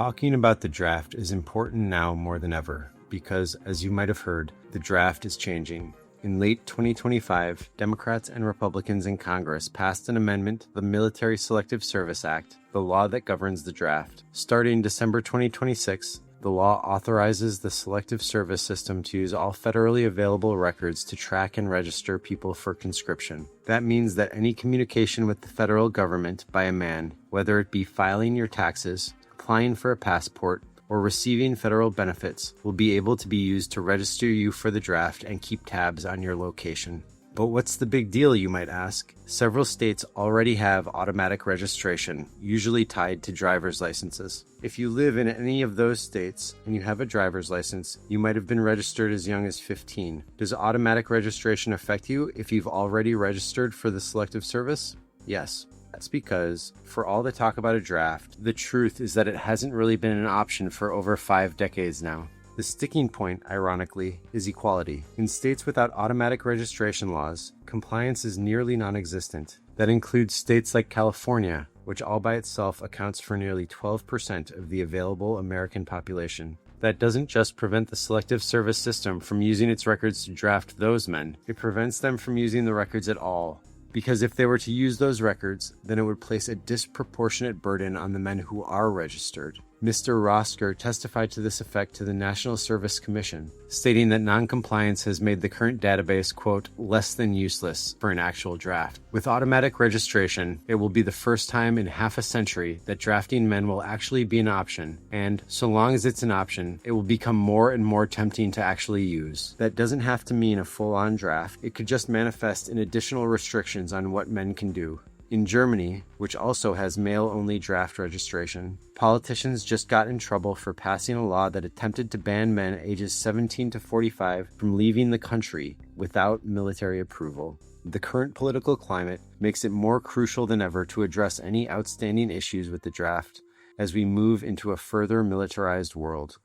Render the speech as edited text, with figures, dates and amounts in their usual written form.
Talking about the draft is important now more than ever because, as you might have heard, the draft is changing. In late 2025, Democrats and Republicans in Congress passed an amendment to the Military Selective Service Act, the law that governs the draft. Starting December 2026, the law authorizes the Selective Service system to use all federally available records to track and register people for conscription. That means that any communication with the federal government by a man, whether it be filing your taxes, applying for a passport, or receiving federal benefits, will be able to be used to register you for the draft and keep tabs on your location. But what's the big deal, you might ask? Several states already have automatic registration, usually tied to driver's licenses. If you live in any of those states and you have a driver's license, you might have been registered as young as 15. Does automatic registration affect you if you've already registered for the Selective Service? Yes. That's because, for all the talk about a draft, the truth is that it hasn't really been an option for over 5 decades now. The sticking point, ironically, is equality. In states without automatic registration laws, compliance is nearly non-existent. That includes states like California, which all by itself accounts for nearly 12% of the available American population. That doesn't just prevent the Selective Service system from using its records to draft those men, it prevents them from using the records at all. Because if they were to use those records, then it would place a disproportionate burden on the men who are registered. Mr. Rosker testified to this effect to the National Service Commission, stating that noncompliance has made the current database, quote, less than useless for an actual draft. With automatic registration, it will be the first time in half a century that drafting men will actually be an option, and so long as it's an option, it will become more and more tempting to actually use. That doesn't have to mean a full-on draft. It could just manifest in additional restrictions on what men can do. In Germany, which also has male-only draft registration, politicians just got in trouble for passing a law that attempted to ban men ages 17 to 45 from leaving the country without military approval. The current political climate makes it more crucial than ever to address any outstanding issues with the draft as we move into a further militarized world.